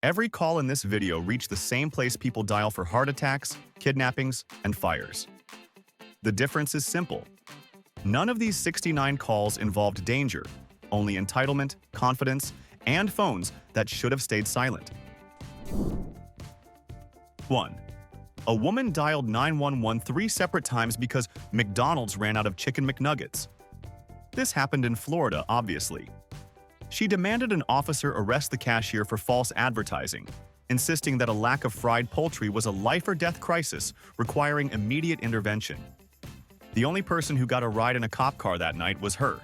Every call in this video reached the same place people dial for heart attacks, kidnappings, and fires. The difference is simple. None of these 69 calls involved danger, only entitlement, confidence, and phones that should have stayed silent. 1. A woman dialed 911 3 separate times because McDonald's ran out of Chicken McNuggets. This happened in Florida, obviously. She demanded an officer arrest the cashier for false advertising, insisting that a lack of fried poultry was a life-or-death crisis requiring immediate intervention. The only person who got a ride in a cop car that night was her,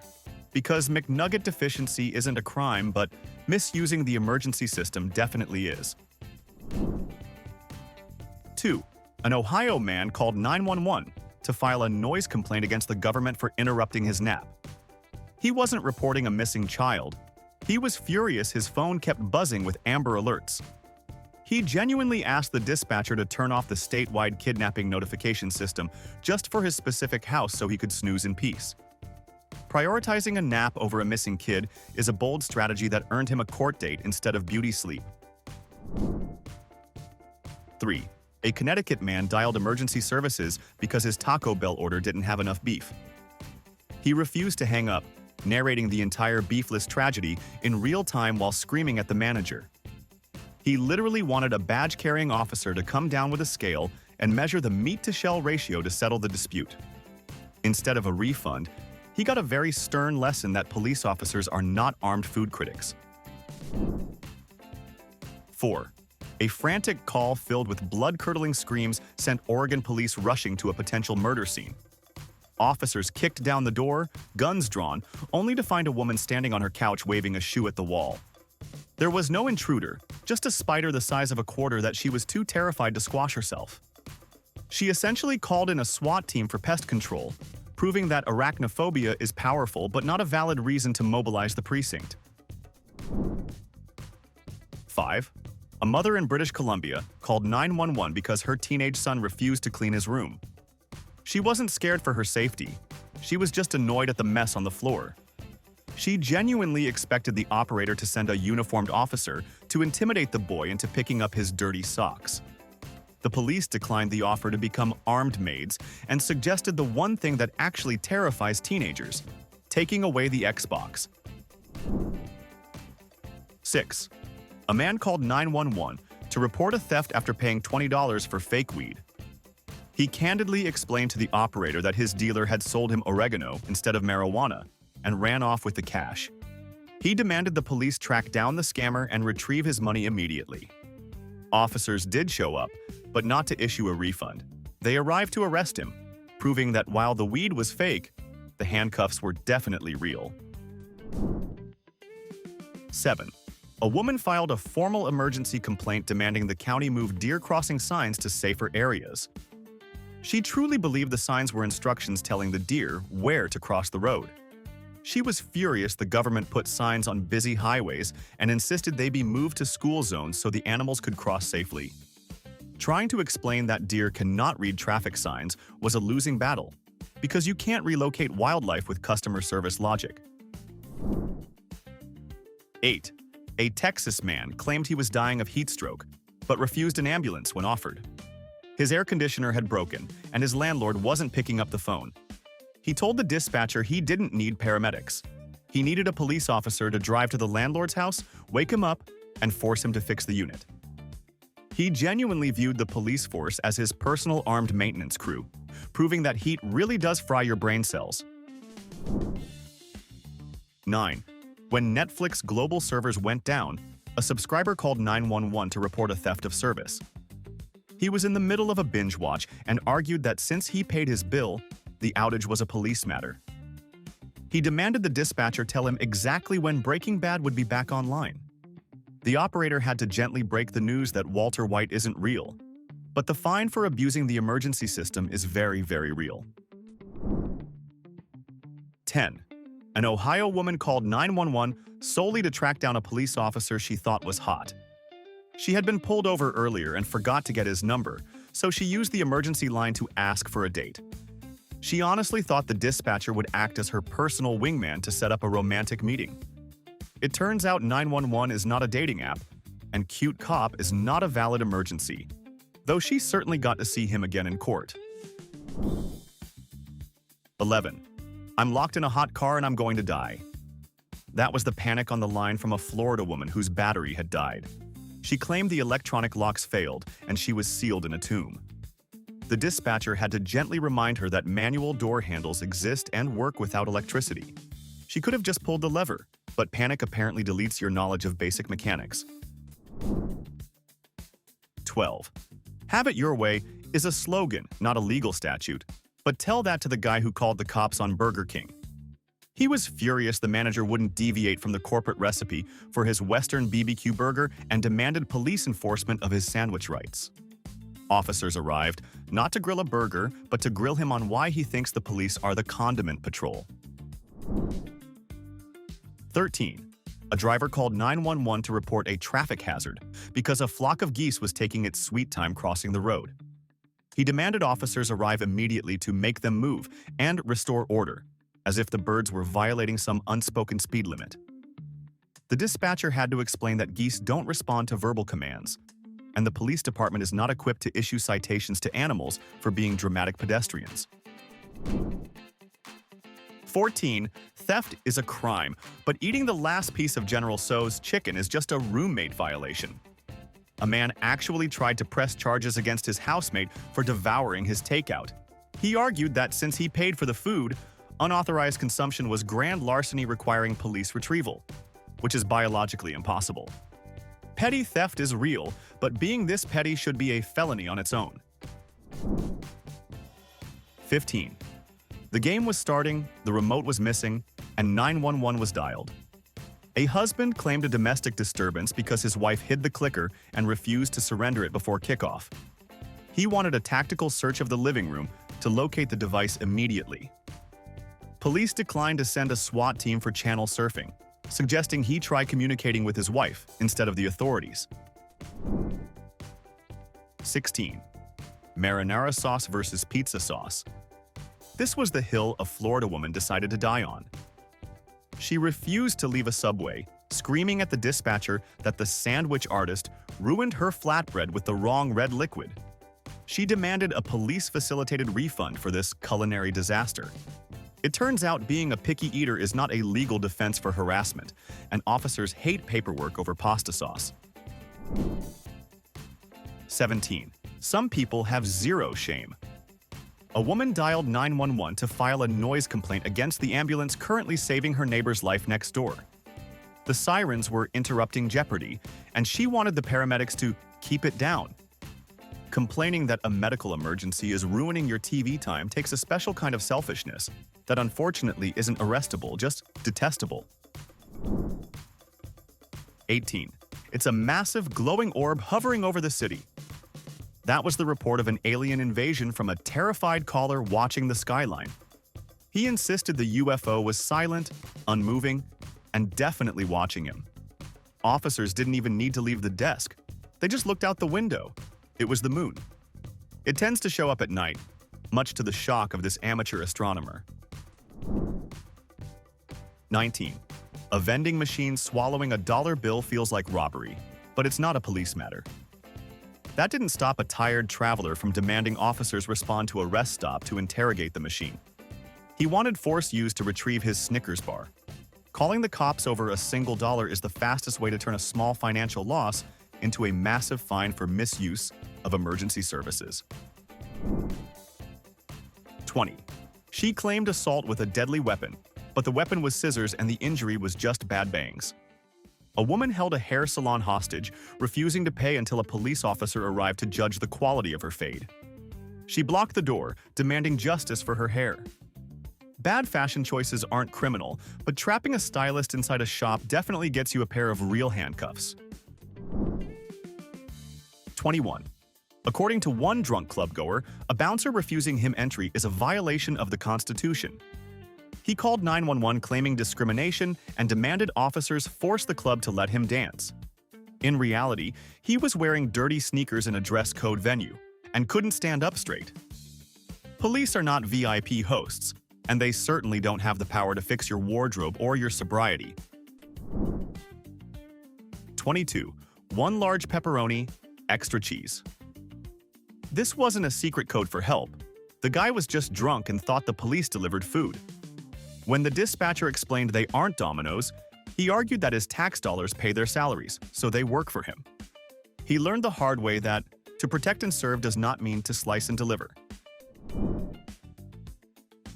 because McNugget deficiency isn't a crime, but misusing the emergency system definitely is. 2. An Ohio man called 911 to file a noise complaint against the government for interrupting his nap. He wasn't reporting a missing child. He was furious his phone kept buzzing with Amber Alerts. He genuinely asked the dispatcher to turn off the statewide kidnapping notification system just for his specific house so he could snooze in peace. Prioritizing a nap over a missing kid is a bold strategy that earned him a court date instead of beauty sleep. 3. A Connecticut man dialed emergency services because his Taco Bell order didn't have enough beef. He refused to hang up, narrating the entire beefless tragedy in real time while screaming at the manager. He literally wanted a badge-carrying officer to come down with a scale and measure the meat-to-shell ratio to settle the dispute. Instead of a refund, he got a very stern lesson that police officers are not armed food critics. 4. A frantic call filled with blood-curdling screams sent Oregon police rushing to a potential murder scene. Officers kicked down the door, guns drawn, only to find a woman standing on her couch waving a shoe at the wall. There was no intruder, just a spider the size of a quarter that she was too terrified to squash herself. She essentially called in a SWAT team for pest control, proving that arachnophobia is powerful but not a valid reason to mobilize the precinct. 5. A mother in British Columbia called 911 because her teenage son refused to clean his room. She wasn't scared for her safety. She was just annoyed at the mess on the floor. She genuinely expected the operator to send a uniformed officer to intimidate the boy into picking up his dirty socks. The police declined the offer to become armed maids and suggested the one thing that actually terrifies teenagers: taking away the Xbox. 6. A man called 911 to report a theft after paying $20 for fake weed. He candidly explained to the operator that his dealer had sold him oregano instead of marijuana and ran off with the cash. He demanded the police track down the scammer and retrieve his money immediately. Officers did show up, but not to issue a refund. They arrived to arrest him, proving that while the weed was fake, the handcuffs were definitely real. 7. A woman filed a formal emergency complaint demanding the county move deer crossing signs to safer areas. She truly believed the signs were instructions telling the deer where to cross the road. She was furious the government put signs on busy highways and insisted they be moved to school zones so the animals could cross safely. Trying to explain that deer cannot read traffic signs was a losing battle, because you can't relocate wildlife with customer service logic. 8. A Texas man claimed he was dying of heat stroke, but refused an ambulance when offered. His air conditioner had broken, and his landlord wasn't picking up the phone. He told the dispatcher he didn't need paramedics. He needed a police officer to drive to the landlord's house, wake him up, and force him to fix the unit. He genuinely viewed the police force as his personal armed maintenance crew, proving that heat really does fry your brain cells. 9. When Netflix global servers went down, a subscriber called 911 to report a theft of service. He was in the middle of a binge watch and argued that since he paid his bill, the outage was a police matter. He demanded the dispatcher tell him exactly when Breaking Bad would be back online. The operator had to gently break the news that Walter White isn't real, but the fine for abusing the emergency system is very, very real. 10. An Ohio woman called 911 solely to track down a police officer she thought was hot. She had been pulled over earlier and forgot to get his number, so she used the emergency line to ask for a date. She honestly thought the dispatcher would act as her personal wingman to set up a romantic meeting. It turns out 911 is not a dating app, and cute cop is not a valid emergency, though she certainly got to see him again in court. 11. I'm locked in a hot car and I'm going to die. That was the panic on the line from a Florida woman whose battery had died. She claimed the electronic locks failed and she was sealed in a tomb. The dispatcher had to gently remind her that manual door handles exist and work without electricity. She could have just pulled the lever, but panic apparently deletes your knowledge of basic mechanics. 12. Have it your way is a slogan, not a legal statute, but tell that to the guy who called the cops on Burger King. He was furious the manager wouldn't deviate from the corporate recipe for his Western BBQ burger and demanded police enforcement of his sandwich rights. Officers arrived, not to grill a burger, but to grill him on why he thinks the police are the condiment patrol. 13. A driver called 911 to report a traffic hazard because a flock of geese was taking its sweet time crossing the road. He demanded officers arrive immediately to make them move and restore order, as if the birds were violating some unspoken speed limit. The dispatcher had to explain that geese don't respond to verbal commands, and the police department is not equipped to issue citations to animals for being dramatic pedestrians. 14. Theft is a crime, but eating the last piece of General Tso's chicken is just a roommate violation. A man actually tried to press charges against his housemate for devouring his takeout. He argued that since he paid for the food, unauthorized consumption was grand larceny requiring police retrieval, which is biologically impossible. Petty theft is real, but being this petty should be a felony on its own. 15. The game was starting, the remote was missing, and 911 was dialed. A husband claimed a domestic disturbance because his wife hid the clicker and refused to surrender it before kickoff. He wanted a tactical search of the living room to locate the device immediately. Police declined to send a SWAT team for channel surfing, suggesting he try communicating with his wife instead of the authorities. 16. Marinara sauce versus pizza sauce. This was the hill a Florida woman decided to die on. She refused to leave a Subway, screaming at the dispatcher that the sandwich artist ruined her flatbread with the wrong red liquid. She demanded a police-facilitated refund for this culinary disaster. It turns out being a picky eater is not a legal defense for harassment, and officers hate paperwork over pasta sauce. 17. Some people have zero shame. A woman dialed 911 to file a noise complaint against the ambulance currently saving her neighbor's life next door. The sirens were interrupting jeopardy, and she wanted the paramedics to keep it down. Complaining that a medical emergency is ruining your TV time takes a special kind of selfishness that unfortunately isn't arrestable, just detestable. 18. It's a massive glowing orb hovering over the city. That was the report of an alien invasion from a terrified caller watching the skyline. He insisted the UFO was silent, unmoving, and definitely watching him. Officers didn't even need to leave the desk. They just looked out the window. It was the moon. It tends to show up at night, much to the shock of this amateur astronomer. 19. A vending machine swallowing a dollar bill feels like robbery, but it's not a police matter. That didn't stop a tired traveler from demanding officers respond to a rest stop to interrogate the machine. He wanted force used to retrieve his Snickers bar. Calling the cops over a single dollar is the fastest way to turn a small financial loss into a massive fine for misuse of emergency services. 20. She claimed assault with a deadly weapon, but the weapon was scissors and the injury was just bad bangs. A woman held a hair salon hostage, refusing to pay until a police officer arrived to judge the quality of her fade. She blocked the door, demanding justice for her hair. Bad fashion choices aren't criminal, but trapping a stylist inside a shop definitely gets you a pair of real handcuffs. 21. According to one drunk clubgoer, a bouncer refusing him entry is a violation of the Constitution. He called 911 claiming discrimination and demanded officers force the club to let him dance. In reality, he was wearing dirty sneakers in a dress code venue and couldn't stand up straight. Police are not VIP hosts, and they certainly don't have the power to fix your wardrobe or your sobriety. 22. 1 large pepperoni, extra cheese. This wasn't a secret code for help. The guy was just drunk and thought the police delivered food. When the dispatcher explained they aren't Domino's, he argued that his tax dollars pay their salaries, so they work for him. He learned the hard way that to protect and serve does not mean to slice and deliver.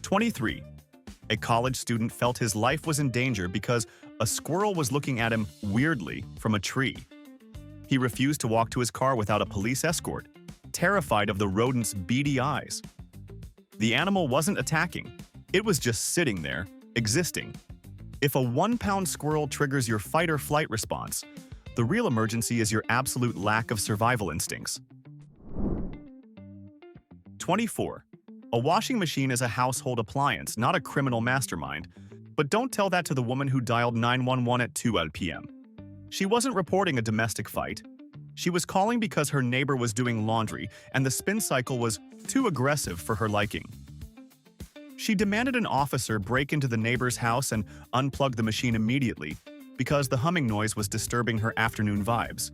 23. A college student felt his life was in danger because a squirrel was looking at him weirdly from a tree. He refused to walk to his car without a police escort, terrified of the rodent's beady eyes. The animal wasn't attacking. It was just sitting there, existing. If a 1-pound squirrel triggers your fight or flight response, the real emergency is your absolute lack of survival instincts. 24. A washing machine is a household appliance, not a criminal mastermind. But don't tell that to the woman who dialed 911 at 2 p.m. She wasn't reporting a domestic fight. She was calling because her neighbor was doing laundry and the spin cycle was too aggressive for her liking. She demanded an officer break into the neighbor's house and unplug the machine immediately because the humming noise was disturbing her afternoon vibes.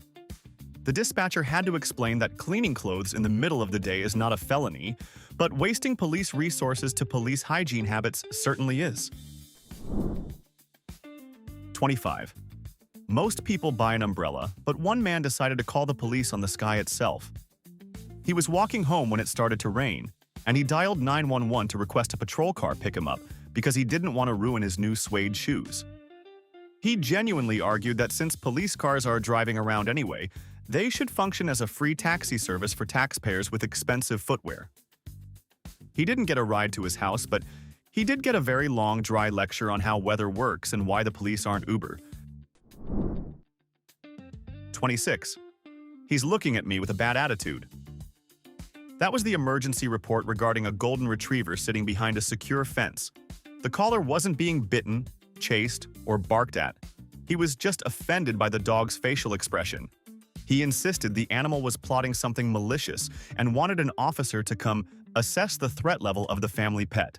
The dispatcher had to explain that cleaning clothes in the middle of the day is not a felony, but wasting police resources to police hygiene habits certainly is. 25. Most people buy an umbrella, but one man decided to call the police on the sky itself. He was walking home when it started to rain, and he dialed 911 to request a patrol car pick him up because he didn't want to ruin his new suede shoes. He genuinely argued that since police cars are driving around anyway, they should function as a free taxi service for taxpayers with expensive footwear. He didn't get a ride to his house, but he did get a very long, dry lecture on how weather works and why the police aren't Uber. 26. He's looking at me with a bad attitude. That was the emergency report regarding a golden retriever sitting behind a secure fence. The caller wasn't being bitten, chased, or barked at. He was just offended by the dog's facial expression. He insisted the animal was plotting something malicious and wanted an officer to come assess the threat level of the family pet.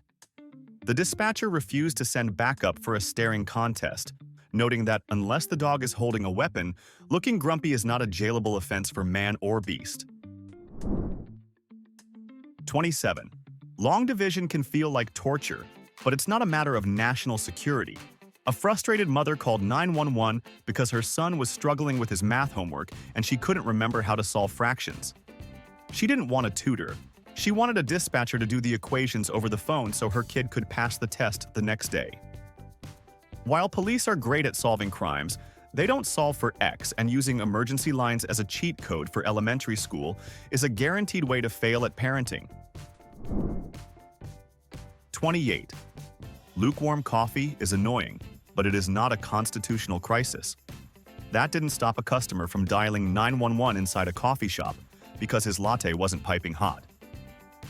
The dispatcher refused to send backup for a staring contest, noting that unless the dog is holding a weapon, looking grumpy is not a jailable offense for man or beast. 27. Long division can feel like torture, but it's not a matter of national security. A frustrated mother called 911 because her son was struggling with his math homework and she couldn't remember how to solve fractions. She didn't want a tutor. She wanted a dispatcher to do the equations over the phone so her kid could pass the test the next day. While police are great at solving crimes, they don't solve for X, and using emergency lines as a cheat code for elementary school is a guaranteed way to fail at parenting. 28. Lukewarm coffee is annoying, but it is not a constitutional crisis. That didn't stop a customer from dialing 911 inside a coffee shop because his latte wasn't piping hot.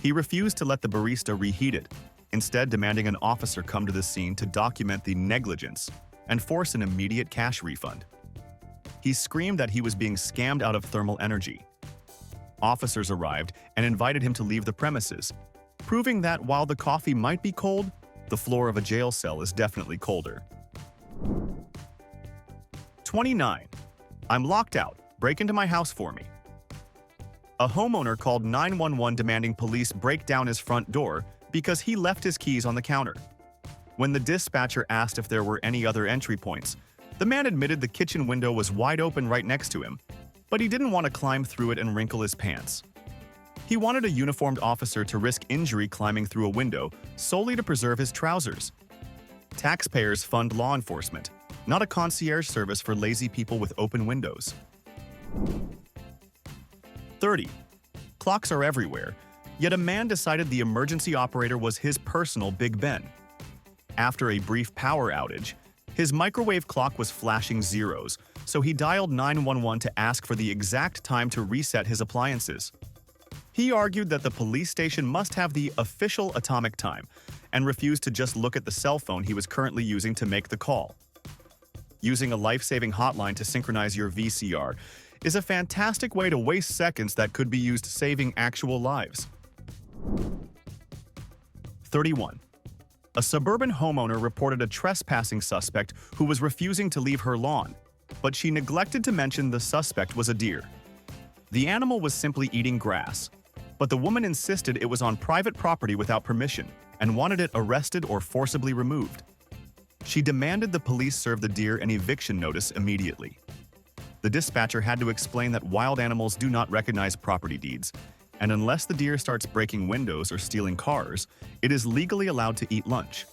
He refused to let the barista reheat it, instead demanding an officer come to the scene to document the negligence and force an immediate cash refund. He screamed that he was being scammed out of thermal energy. Officers arrived and invited him to leave the premises, proving that while the coffee might be cold, the floor of a jail cell is definitely colder. 29. I'm locked out. Break into my house for me. A homeowner called 911 demanding police break down his front door because he left his keys on the counter. When the dispatcher asked if there were any other entry points, the man admitted the kitchen window was wide open right next to him, but he didn't want to climb through it and wrinkle his pants. He wanted a uniformed officer to risk injury climbing through a window solely to preserve his trousers. Taxpayers fund law enforcement, not a concierge service for lazy people with open windows. 30. Clocks are everywhere, yet a man decided the emergency operator was his personal Big Ben. After a brief power outage, his microwave clock was flashing zeros, so he dialed 911 to ask for the exact time to reset his appliances. He argued that the police station must have the official atomic time and refused to just look at the cell phone he was currently using to make the call. Using a life-saving hotline to synchronize your VCR is a fantastic way to waste seconds that could be used saving actual lives. 31. A suburban homeowner reported a trespassing suspect who was refusing to leave her lawn. but she neglected to mention the suspect was a deer. The animal was simply eating grass, but the woman insisted it was on private property without permission and wanted it arrested or forcibly removed. She demanded the police serve the deer an eviction notice immediately. The dispatcher had to explain that wild animals do not recognize property deeds, and unless the deer starts breaking windows or stealing cars, it is legally allowed to eat lunch.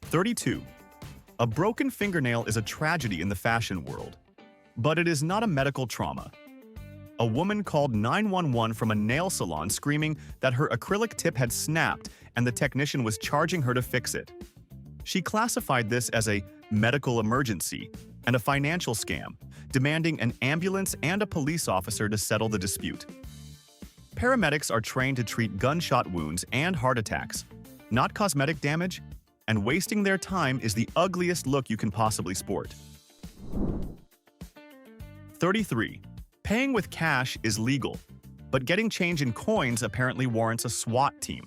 32. A broken fingernail is a tragedy in the fashion world, but it is not a medical trauma. A woman called 911 from a nail salon screaming that her acrylic tip had snapped and the technician was charging her to fix it. She classified this as a medical emergency and a financial scam, demanding an ambulance and a police officer to settle the dispute. Paramedics are trained to treat gunshot wounds and heart attacks, not cosmetic damage, and wasting their time is the ugliest look you can possibly sport. 33. Paying with cash is legal, but getting change in coins apparently warrants a SWAT team.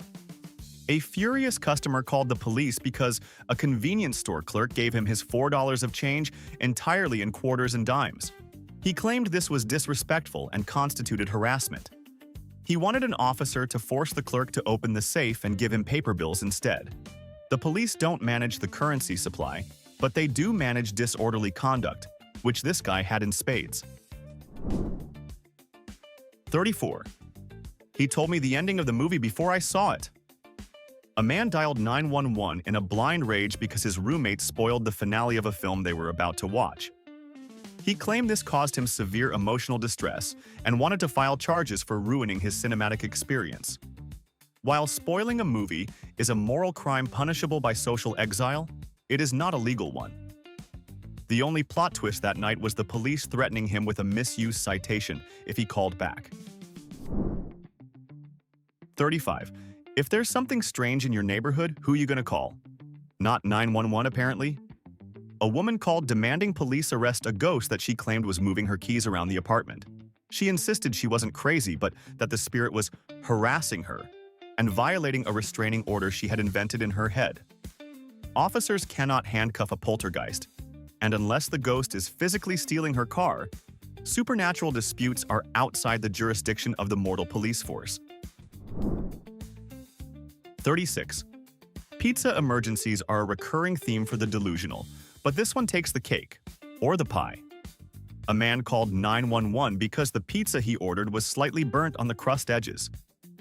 A furious customer called the police because a convenience store clerk gave him his $4 of change entirely in quarters and dimes. He claimed this was disrespectful and constituted harassment. He wanted an officer to force the clerk to open the safe and give him paper bills instead. The police don't manage the currency supply, but they do manage disorderly conduct, which this guy had in spades. 34. He told me the ending of the movie before I saw it. A man dialed 911 in a blind rage because his roommate spoiled the finale of a film they were about to watch. He claimed this caused him severe emotional distress and wanted to file charges for ruining his cinematic experience. While spoiling a movie is a moral crime punishable by social exile, it is not a legal one. The only plot twist that night was the police threatening him with a misuse citation if he called back. 35. If there's something strange in your neighborhood, who are you gonna call? Not 911, apparently. A woman called demanding police arrest a ghost that she claimed was moving her keys around the apartment. She insisted she wasn't crazy, but that the spirit was harassing her and violating a restraining order she had invented in her head. Officers cannot handcuff a poltergeist, and unless the ghost is physically stealing her car, supernatural disputes are outside the jurisdiction of the mortal police force. 36. Pizza emergencies are a recurring theme for the delusional, but this one takes the cake, or the pie. A man called 911 because the pizza he ordered was slightly burnt on the crust edges.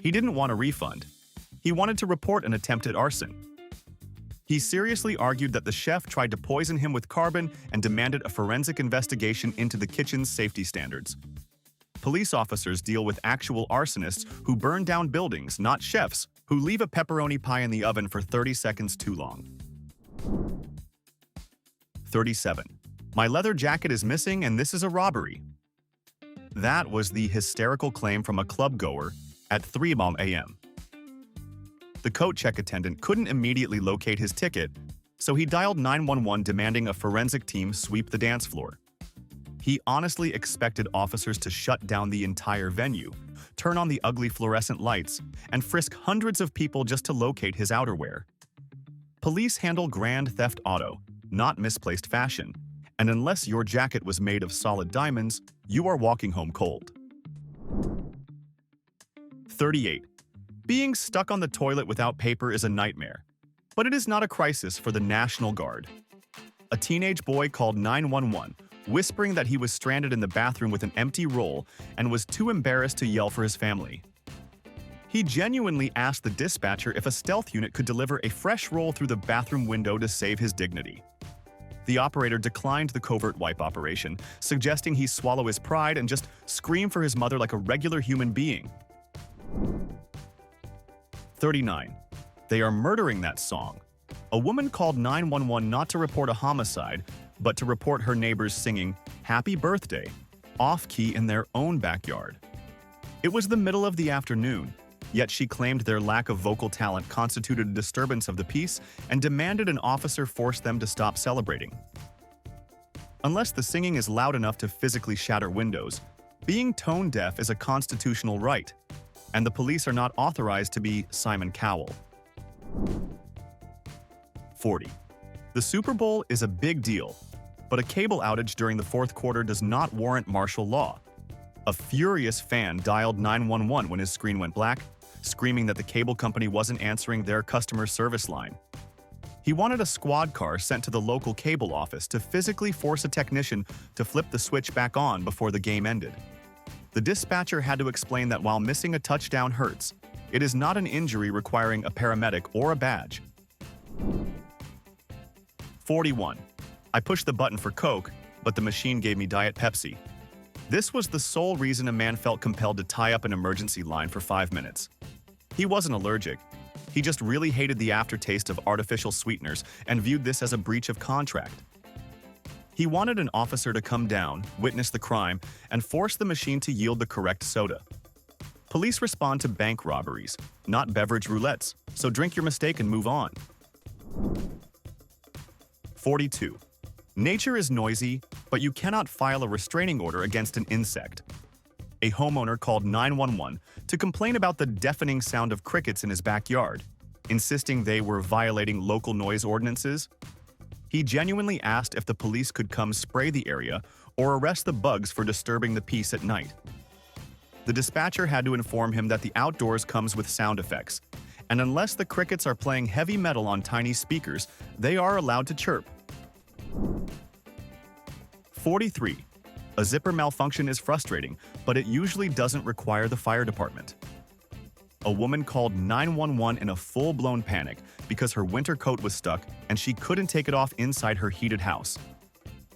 He didn't want a refund. He wanted to report an attempted arson. He seriously argued that the chef tried to poison him with carbon and demanded a forensic investigation into the kitchen's safety standards. Police officers deal with actual arsonists who burn down buildings, not chefs who leave a pepperoni pie in the oven for 30 seconds too long. 37. My leather jacket is missing and this is a robbery. That was the hysterical claim from a club goer at 3 a.m. The coat check attendant couldn't immediately locate his ticket, so he dialed 911 demanding a forensic team sweep the dance floor. He honestly expected officers to shut down the entire venue, turn on the ugly fluorescent lights, and frisk hundreds of people just to locate his outerwear. Police handle grand theft auto, not misplaced fashion, and unless your jacket was made of solid diamonds, you are walking home cold. 38. Being stuck on the toilet without paper is a nightmare, but it is not a crisis for the National Guard. A teenage boy called 911, whispering that he was stranded in the bathroom with an empty roll and was too embarrassed to yell for his family. He genuinely asked the dispatcher if a stealth unit could deliver a fresh roll through the bathroom window to save his dignity. The operator declined the covert wipe operation, suggesting he swallow his pride and just scream for his mother like a regular human being. 39. They are murdering that song. A woman called 911 not to report a homicide, but to report her neighbors singing "Happy Birthday" off-key in their own backyard. It was the middle of the afternoon, yet she claimed their lack of vocal talent constituted a disturbance of the peace and demanded an officer force them to stop celebrating. Unless the singing is loud enough to physically shatter windows, being tone deaf is a constitutional right, and the police are not authorized to be Simon Cowell. 40. The Super Bowl is a big deal, but a cable outage during the fourth quarter does not warrant martial law. A furious fan dialed 911 when his screen went black, screaming that the cable company wasn't answering their customer service line. He wanted a squad car sent to the local cable office to physically force a technician to flip the switch back on before the game ended. The dispatcher had to explain that while missing a touchdown hurts, it is not an injury requiring a paramedic or a badge. 41. I pushed the button for Coke, but the machine gave me Diet Pepsi. This was the sole reason a man felt compelled to tie up an emergency line for 5 minutes. He wasn't allergic. He just really hated the aftertaste of artificial sweeteners and viewed this as a breach of contract. He wanted an officer to come down, witness the crime, and force the machine to yield the correct soda. Police respond to bank robberies, not beverage roulettes, so drink your mistake and move on. 42. Nature is noisy, but you cannot file a restraining order against an insect. A homeowner called 911 to complain about the deafening sound of crickets in his backyard, insisting they were violating local noise ordinances. He genuinely asked if the police could come spray the area or arrest the bugs for disturbing the peace at night. The dispatcher had to inform him that the outdoors comes with sound effects, and unless the crickets are playing heavy metal on tiny speakers, they are allowed to chirp. 43. A zipper malfunction is frustrating, but it usually doesn't require the fire department. A woman called 911 in a full-blown panic because her winter coat was stuck and she couldn't take it off inside her heated house.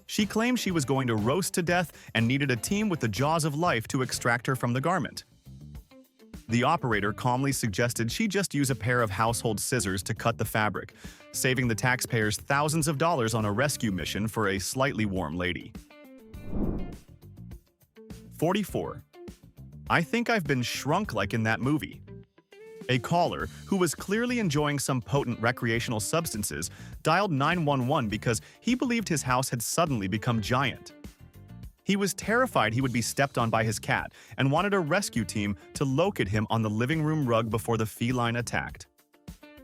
She claimed she was going to roast to death and needed a team with the jaws of life to extract her from the garment. The operator calmly suggested she just use a pair of household scissors to cut the fabric, saving the taxpayers thousands of dollars on a rescue mission for a slightly warm lady. 44. I think I've been shrunk like in that movie. A caller, who was clearly enjoying some potent recreational substances, dialed 911 because he believed his house had suddenly become giant. He was terrified he would be stepped on by his cat and wanted a rescue team to locate him on the living room rug before the feline attacked.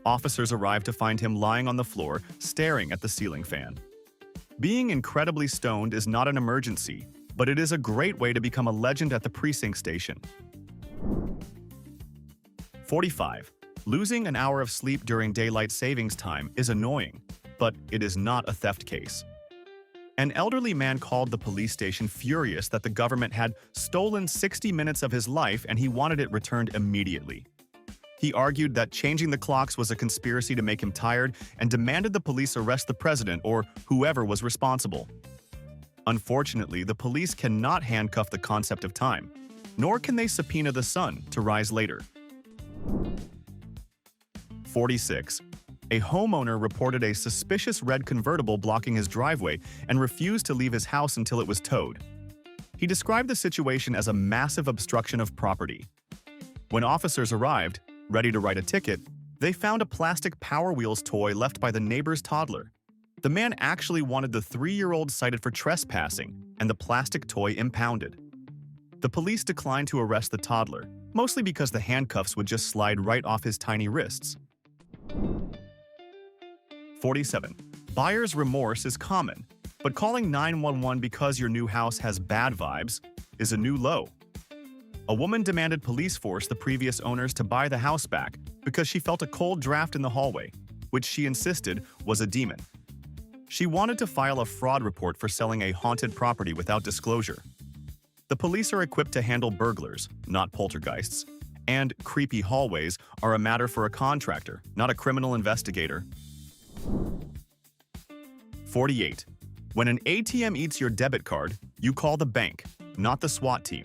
Officers arrived to find him lying on the floor, staring at the ceiling fan. Being incredibly stoned is not an emergency, but it is a great way to become a legend at the precinct station. 45. Losing an hour of sleep during daylight savings time is annoying, but it is not a theft case. An elderly man called the police station furious that the government had stolen 60 minutes of his life and he wanted it returned immediately. He argued that changing the clocks was a conspiracy to make him tired and demanded the police arrest the president or whoever was responsible. Unfortunately, the police cannot handcuff the concept of time, nor can they subpoena the sun to rise later. 46. A homeowner reported a suspicious red convertible blocking his driveway and refused to leave his house until it was towed. He described the situation as a massive obstruction of property. When officers arrived, ready to write a ticket, they found a plastic Power Wheels toy left by the neighbor's toddler. The man actually wanted the 3-year-old cited for trespassing and the plastic toy impounded. The police declined to arrest the toddler, mostly because the handcuffs would just slide right off his tiny wrists. 47. Buyer's remorse is common, but calling 911 because your new house has bad vibes is a new low. A woman demanded police force the previous owners to buy the house back because she felt a cold draft in the hallway, which she insisted was a demon. She wanted to file a fraud report for selling a haunted property without disclosure. The police are equipped to handle burglars, not poltergeists, and creepy hallways are a matter for a contractor, not a criminal investigator. 48. When an ATM eats your debit card, you call the bank, not the SWAT team.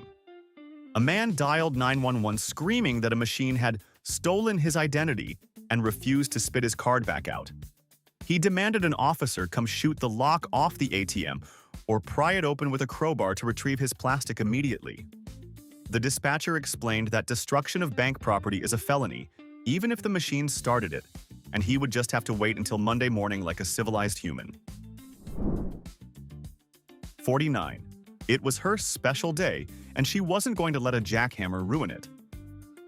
A man dialed 911 screaming that a machine had stolen his identity and refused to spit his card back out. He demanded an officer come shoot the lock off the ATM or pry it open with a crowbar to retrieve his plastic immediately. The dispatcher explained that destruction of bank property is a felony, even if the machine started it, and he would just have to wait until Monday morning like a civilized human. 49. It was her special day, and she wasn't going to let a jackhammer ruin it.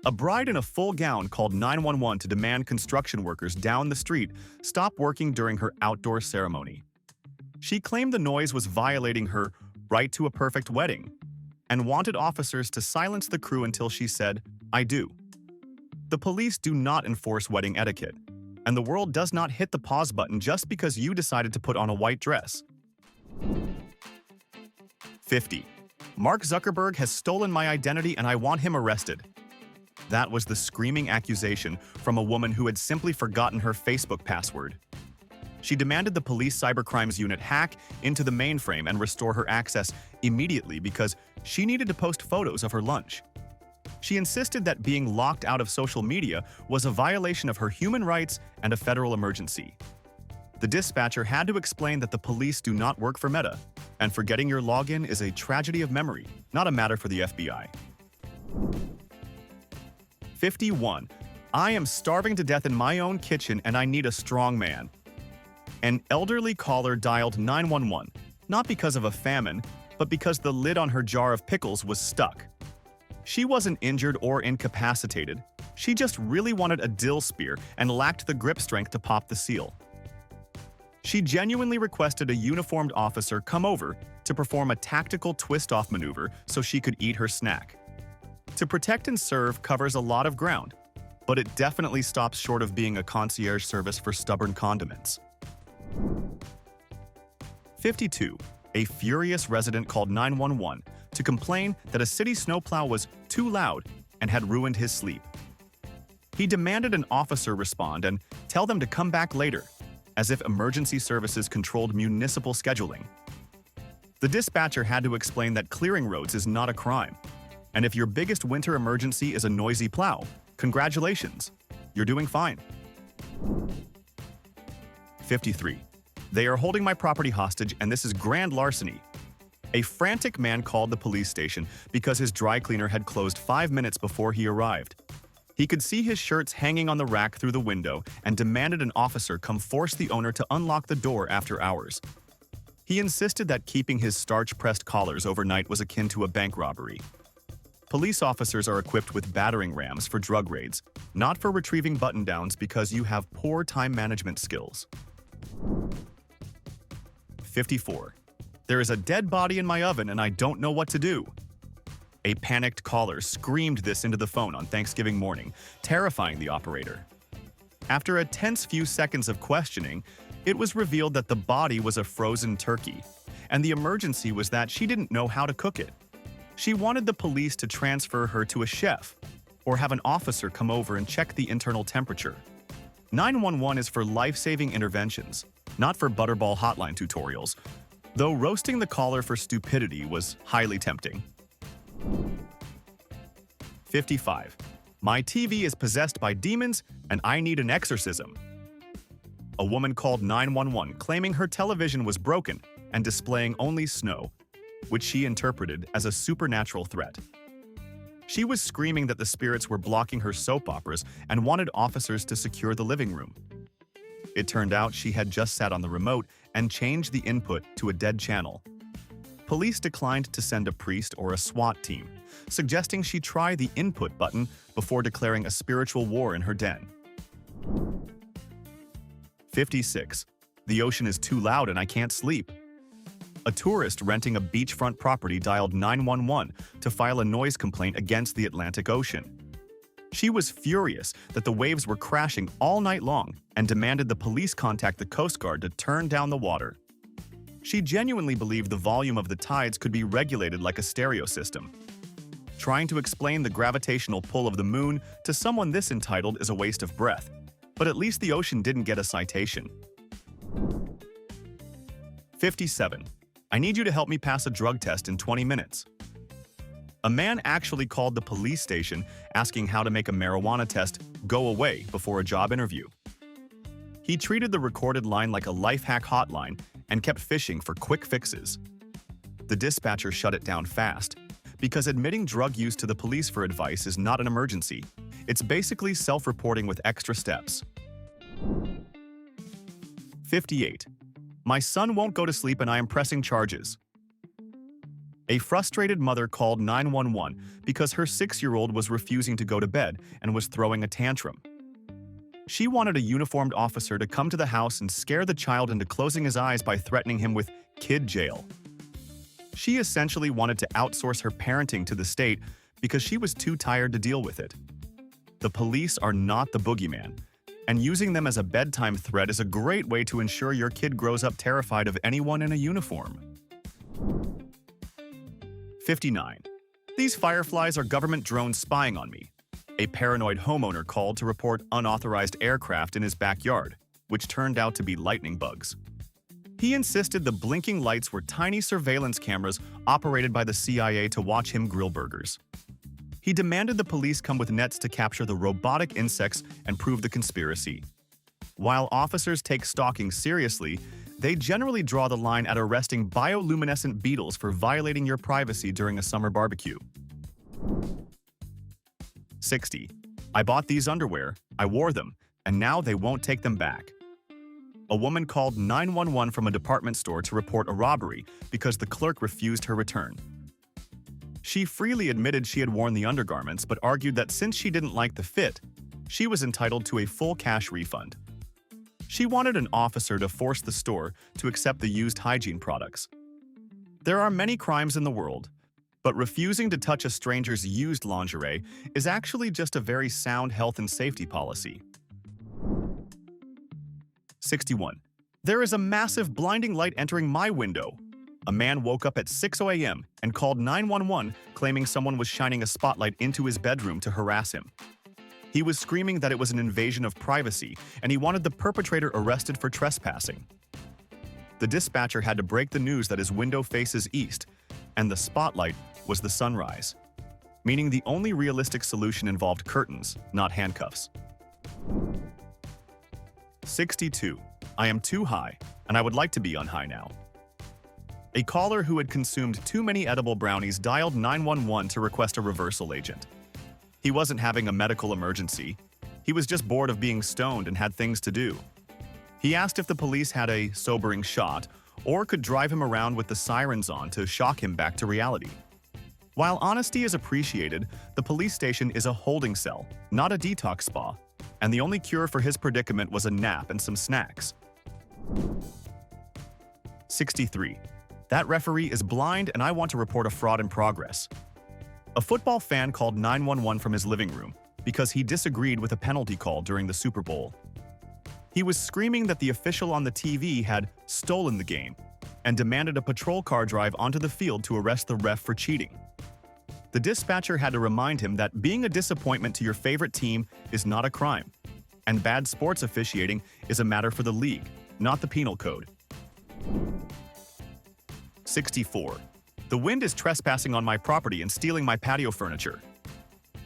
A bride in a full gown called 911 to demand construction workers down the street stop working during her outdoor ceremony. She claimed the noise was violating her right to a perfect wedding and wanted officers to silence the crew until she said, "I do." The police do not enforce wedding etiquette, and the world does not hit the pause button just because you decided to put on a white dress. 50. Mark Zuckerberg has stolen my identity and I want him arrested. That was the screaming accusation from a woman who had simply forgotten her Facebook password. She demanded the police cybercrimes unit hack into the mainframe and restore her access immediately because she needed to post photos of her lunch. She insisted that being locked out of social media was a violation of her human rights and a federal emergency. The dispatcher had to explain that the police do not work for Meta, and forgetting your login is a tragedy of memory, not a matter for the FBI. 51. I am starving to death in my own kitchen and I need a strong man. An elderly caller dialed 911, not because of a famine, but because the lid on her jar of pickles was stuck. She wasn't injured or incapacitated. She just really wanted a dill spear and lacked the grip strength to pop the seal. She genuinely requested a uniformed officer come over to perform a tactical twist-off maneuver so she could eat her snack. To protect and serve covers a lot of ground, but it definitely stops short of being a concierge service for stubborn condiments. 52. A furious resident called 911 to complain that a city snowplow was too loud and had ruined his sleep. He demanded an officer respond and tell them to come back later, as if emergency services controlled municipal scheduling. The dispatcher had to explain that clearing roads is not a crime, and if your biggest winter emergency is a noisy plow, congratulations, you're doing fine. 53. They are holding my property hostage and this is grand larceny. A frantic man called the police station because his dry cleaner had closed 5 minutes before he arrived. He could see his shirts hanging on the rack through the window and demanded an officer come force the owner to unlock the door after hours. He insisted that keeping his starch-pressed collars overnight was akin to a bank robbery. Police officers are equipped with battering rams for drug raids, not for retrieving button-downs because you have poor time management skills. 54. There is a dead body in my oven and I don't know what to do. A panicked caller screamed this into the phone on Thanksgiving morning, terrifying the operator. After a tense few seconds of questioning, it was revealed that the body was a frozen turkey, and the emergency was that she didn't know how to cook it. She wanted the police to transfer her to a chef, or have an officer come over and check the internal temperature. 911 is for life-saving interventions, not for butterball hotline tutorials, though roasting the caller for stupidity was highly tempting. 55. My TV is possessed by demons and I need an exorcism. A woman called 911 claiming her television was broken and displaying only snow, which she interpreted as a supernatural threat. She was screaming that the spirits were blocking her soap operas and wanted officers to secure the living room. It turned out she had just sat on the remote and changed the input to a dead channel. Police declined to send a priest or a SWAT team, suggesting she try the input button before declaring a spiritual war in her den. 56. The ocean is too loud and I can't sleep. A tourist renting a beachfront property dialed 911 to file a noise complaint against the Atlantic Ocean. She was furious that the waves were crashing all night long and demanded the police contact the Coast Guard to turn down the water. She genuinely believed the volume of the tides could be regulated like a stereo system. Trying to explain the gravitational pull of the moon to someone this entitled is a waste of breath, but at least the ocean didn't get a citation. 57. I need you to help me pass a drug test in 20 minutes. A man actually called the police station asking how to make a marijuana test go away before a job interview. He treated the recorded line like a life hack hotline and kept fishing for quick fixes. The dispatcher shut it down fast because admitting drug use to the police for advice is not an emergency. It's basically self-reporting with extra steps. 58. My son won't go to sleep and I am pressing charges. A frustrated mother called 911 because her 6-year-old was refusing to go to bed and was throwing a tantrum. She wanted a uniformed officer to come to the house and scare the child into closing his eyes by threatening him with kid jail. She essentially wanted to outsource her parenting to the state because she was too tired to deal with it. The police are not the boogeyman, and using them as a bedtime threat is a great way to ensure your kid grows up terrified of anyone in a uniform. 59. These fireflies are government drones spying on me. A paranoid homeowner called to report unauthorized aircraft in his backyard, which turned out to be lightning bugs. He insisted the blinking lights were tiny surveillance cameras operated by the CIA to watch him grill burgers. He demanded the police come with nets to capture the robotic insects and prove the conspiracy. While officers take stalking seriously, they generally draw the line at arresting bioluminescent beetles for violating your privacy during a summer barbecue. 60. I bought these underwear, I wore them, and now they won't take them back. A woman called 911 from a department store to report a robbery because the clerk refused her return. She freely admitted she had worn the undergarments but argued that since she didn't like the fit, she was entitled to a full cash refund. She wanted an officer to force the store to accept the used hygiene products. There are many crimes in the world, but refusing to touch a stranger's used lingerie is actually just a very sound health and safety policy. 61. There is a massive blinding light entering my window. A man woke up at 6 a.m. and called 911, claiming someone was shining a spotlight into his bedroom to harass him. He was screaming that it was an invasion of privacy, and he wanted the perpetrator arrested for trespassing. The dispatcher had to break the news that his window faces east, and the spotlight was the sunrise, meaning the only realistic solution involved curtains, not handcuffs. 62. I am too high, and I would like to be on high now. A caller who had consumed too many edible brownies dialed 911 to request a reversal agent. He wasn't having a medical emergency. He was just bored of being stoned and had things to do. He asked if the police had a sobering shot or could drive him around with the sirens on to shock him back to reality. While honesty is appreciated, the police station is a holding cell, not a detox spa, and the only cure for his predicament was a nap and some snacks. 63. That referee is blind and I want to report a fraud in progress. A football fan called 911 from his living room because he disagreed with a penalty call during the Super Bowl. He was screaming that the official on the TV had stolen the game and demanded a patrol car drive onto the field to arrest the ref for cheating. The dispatcher had to remind him that being a disappointment to your favorite team is not a crime, and bad sports officiating is a matter for the league, not the penal code. 64. The wind is trespassing on my property and stealing my patio furniture.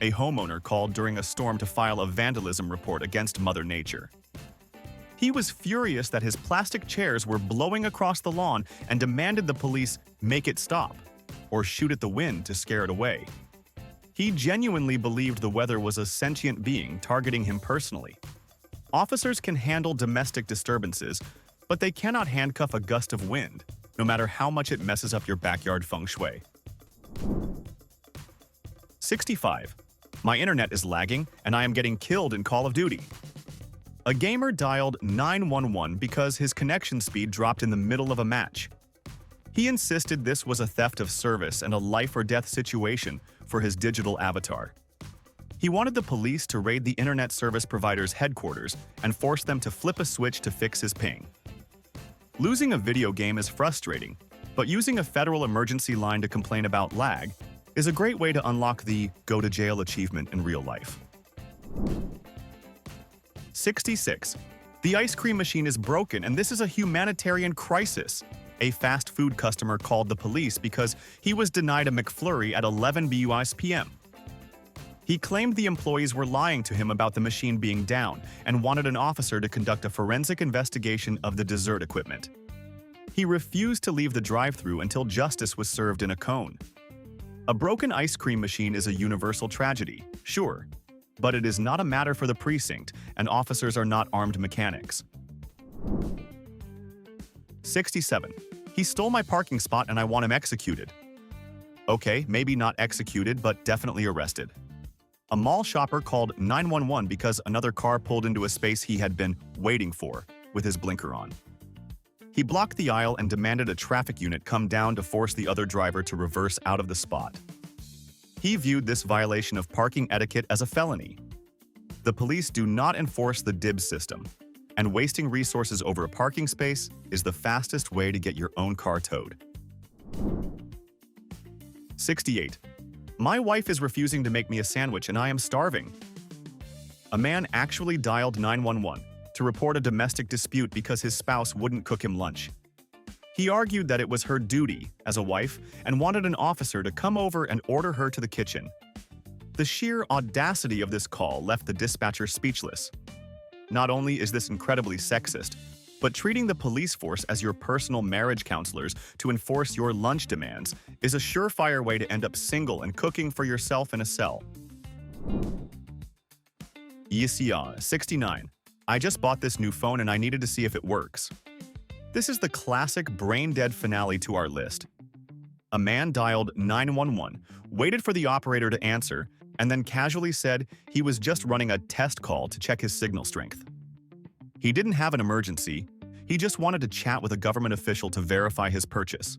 A homeowner called during a storm to file a vandalism report against Mother Nature. He was furious that his plastic chairs were blowing across the lawn and demanded the police make it stop or shoot at the wind to scare it away. He genuinely believed the weather was a sentient being targeting him personally. Officers can handle domestic disturbances, but they cannot handcuff a gust of wind, no matter how much it messes up your backyard feng shui. 65. My internet is lagging and I am getting killed in Call of Duty. A gamer dialed 911 because his connection speed dropped in the middle of a match. He insisted this was a theft of service and a life-or-death situation for his digital avatar. He wanted the police to raid the internet service provider's headquarters and force them to flip a switch to fix his ping. Losing a video game is frustrating, but using a federal emergency line to complain about lag is a great way to unlock the go-to-jail achievement in real life. 66. The ice cream machine is broken and this is a humanitarian crisis. A fast food customer called the police because he was denied a McFlurry at 11 p.m. He claimed the employees were lying to him about the machine being down and wanted an officer to conduct a forensic investigation of the dessert equipment. He refused to leave the drive-thru until justice was served in a cone. A broken ice cream machine is a universal tragedy, sure, but it is not a matter for the precinct, and officers are not armed mechanics. 67. He stole my parking spot and I want him executed. Okay, maybe not executed, but definitely arrested. A mall shopper called 911 because another car pulled into a space he had been waiting for, with his blinker on. He blocked the aisle and demanded a traffic unit come down to force the other driver to reverse out of the spot. He viewed this violation of parking etiquette as a felony. The police do not enforce the DIBS system, and wasting resources over a parking space is the fastest way to get your own car towed. 68. My wife is refusing to make me a sandwich and I am starving. A man actually dialed 911 to report a domestic dispute because his spouse wouldn't cook him lunch. He argued that it was her duty as a wife and wanted an officer to come over and order her to the kitchen. The sheer audacity of this call left the dispatcher speechless. Not only is this incredibly sexist, but treating the police force as your personal marriage counselors to enforce your lunch demands is a surefire way to end up single and cooking for yourself in a cell. 69. I just bought this new phone and I needed to see if it works. This is the classic brain-dead finale to our list. A man dialed 911, waited for the operator to answer, and then casually said he was just running a test call to check his signal strength. He didn't have an emergency, he just wanted to chat with a government official to verify his purchase.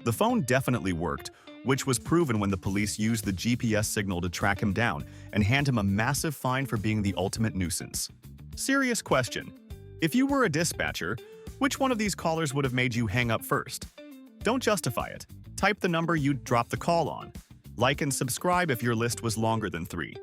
The phone definitely worked, which was proven when the police used the GPS signal to track him down and hand him a massive fine for being the ultimate nuisance. Serious question. If you were a dispatcher, which one of these callers would have made you hang up first? Don't justify it. Type the number you'd drop the call on. Like and subscribe if your list was longer than 3.